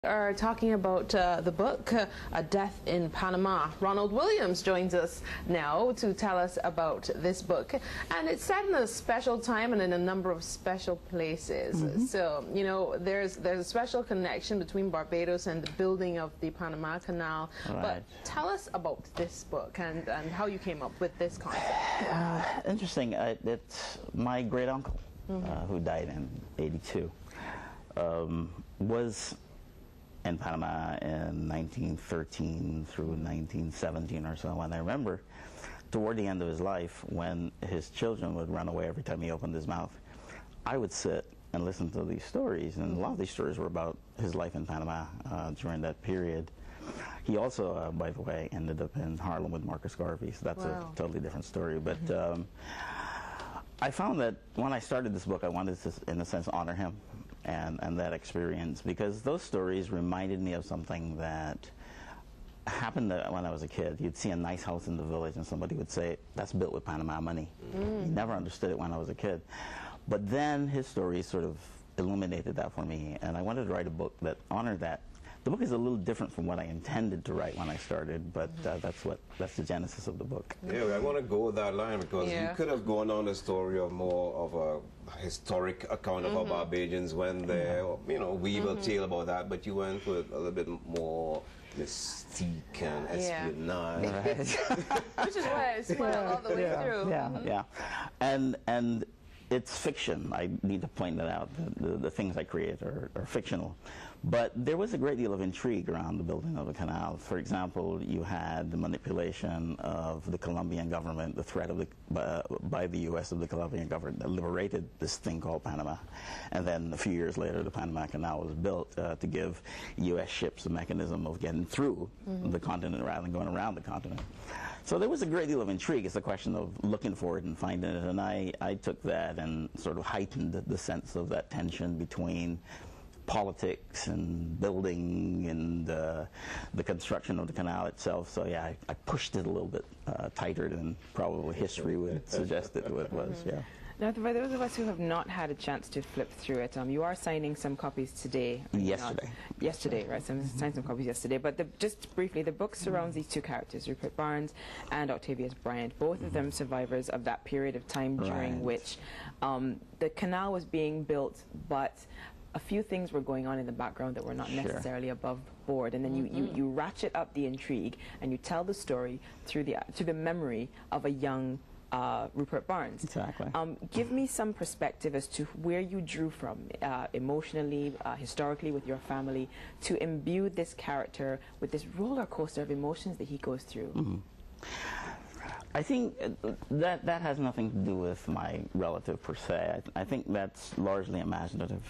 Are talking about the book A Death in Panama. Ronald Williams joins us now to tell us about this book, and it's set in a special time and in a number of special places. So, you know, there's a special connection between Barbados and the building of the Panama Canal. Right. But tell us about this book and how you came up with this concept. Interesting. It's my great uncle who died in '82 was in Panama in 1913 through 1917 or so. And I remember toward the end of his life, when his children would run away every time he opened his mouth, I would sit and listen to these stories. And a lot of these stories were about his life in Panama during that period. He also, by the way, ended up in Harlem with Marcus Garvey, so that's a totally different story. But I found that when I started this book, I wanted to, in a sense, honor him and that experience, because those stories reminded me of something that happened when I was a kid. You'd see a nice house in the village and somebody would say, that's built with Panama money. You never understood it when I was a kid. But then his stories sort of illuminated that for me, and I wanted to write a book that honored that. The book is a little different from what I intended to write when I started, but that's the genesis of the book. Yeah, I want to go with that line, because you could have gone on the story of more of a historic account of our Barbadians when they, you know, weave a tale about that, but you went with a little bit more mystique and espionage. Which is why I smile all the way through. And it's fiction. I need to point that out. The things I create are fictional. But there was a great deal of intrigue around the building of the canal. For example, you had the manipulation of the Colombian government, the threat of by the U.S. of the Colombian government that liberated this thing called Panama. And then a few years later, the Panama Canal was built to give U.S. ships a mechanism of getting through the continent rather than going around the continent. So there was a great deal of intrigue. It's a question of looking for it and finding it. And I took that and sort of heightened the sense of that tension between politics and building and the construction of the canal itself. So yeah, I pushed it a little bit tighter than probably history would suggest it was. Now, for those of us who have not had a chance to flip through it, you are signing some copies today. Yesterday, right? So signed some copies yesterday. But just briefly, the book surrounds these two characters, Rupert Barnes and Octavius Bryant, both of them survivors of that period of time during which the canal was being built, but a few things were going on in the background that were not necessarily above board, and then you ratchet up the intrigue and you tell the story through the memory of a young Rupert Barnes. Exactly. Give me some perspective as to where you drew from emotionally, historically, with your family, to imbue this character with this roller coaster of emotions that he goes through. I think that has nothing to do with my relative per se. I think that's largely imaginative.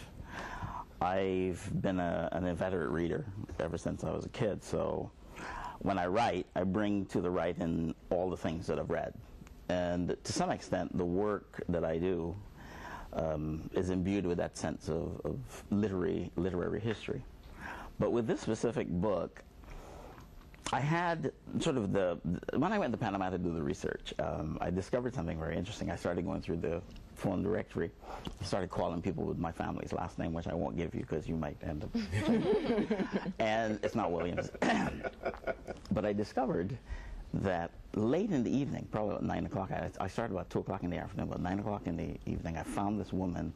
I've been an inveterate reader ever since I was a kid, so when I write, I bring to the writing all the things that I've read. And to some extent, the work that I do is imbued with that sense of literary history. But with this specific book, I had sort of when I went to Panama to do the research, I discovered something very interesting. I started going through the phone directory. I started calling people with my family's last name, which I won't give you because you might end up and it's not Williams. But I discovered that late in the evening, probably about 9 o'clock, I started about 2 o'clock in the afternoon, about 9 o'clock in the evening, I found this woman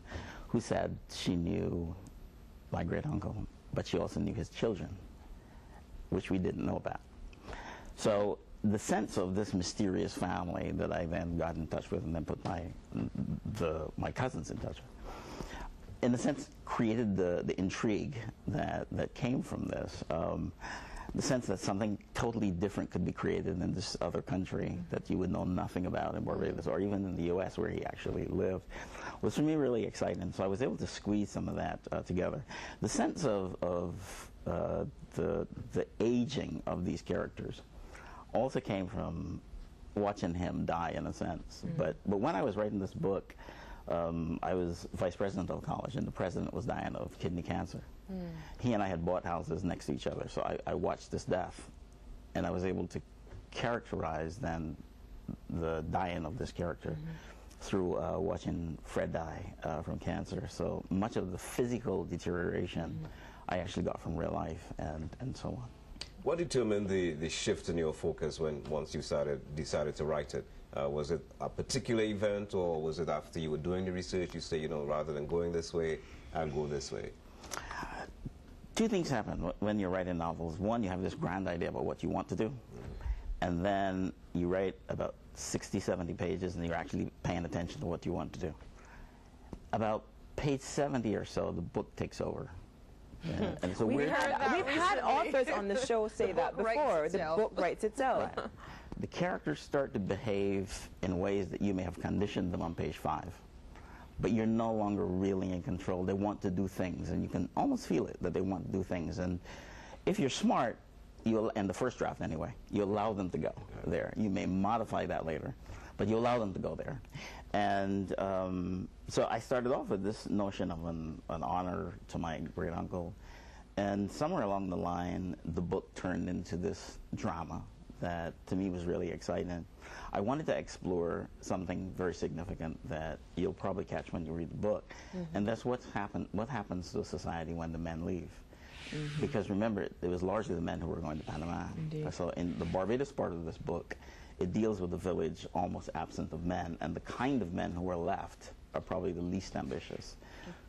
who said she knew my great uncle, but she also knew his children, which we didn't know about. So the sense of this mysterious family that I then got in touch with and then put my cousins in touch with, in a sense created the intrigue that came from this. The sense that something totally different could be created in this other country that you would know nothing about in Barbados, or even in the U.S. where he actually lived, was for me really exciting. So I was able to squeeze some of that together. The sense of the aging of these characters also came from watching him die, in a sense. But when I was writing this book, I was vice president of college, and the president was dying of kidney cancer. He and I had bought houses next to each other, so I watched this death, and I was able to characterize then the dying of this character through watching Fred die from cancer. So much of the physical deterioration I actually got from real life and so on. What determined the shift in your focus once you decided to write it? Was it a particular event, or was it after you were doing the research, you say, rather than going this way, I'll go this way? Two things happen when you're writing novels. One, you have this grand idea about what you want to do, and then you write about 60, 70 pages, and you're actually paying attention to what you want to do. About page 70 or so, the book takes over. Yeah. And so we've had authors on the show say that before. The book writes itself. Right. The characters start to behave in ways that you may have conditioned them on page 5. But you're no longer really in control. They want to do things, and you can almost feel it, that they want to do things. And if you're smart, you'll, in the first draft anyway, you allow them to go there. You may modify that later, but you allow them to go there. And so I started off with this notion of an honor to my great uncle. And somewhere along the line, the book turned into this drama that to me was really exciting. I wanted to explore something very significant that you'll probably catch when you read the book, and that's what happens to a society when the men leave. Because remember, it was largely the men who were going to Panama. Indeed. So in the Barbados part of this book, it deals with a village almost absent of men, and the kind of men who are left are probably the least ambitious.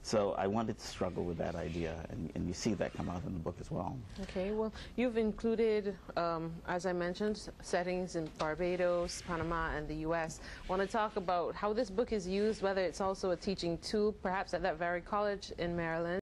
So I wanted to struggle with that idea, and you see that come out in the book as well. Okay, well, you've included, as I mentioned, settings in Barbados, Panama, and the U.S. I want to talk about how this book is used, whether it's also a teaching tool, perhaps at that very college in Maryland.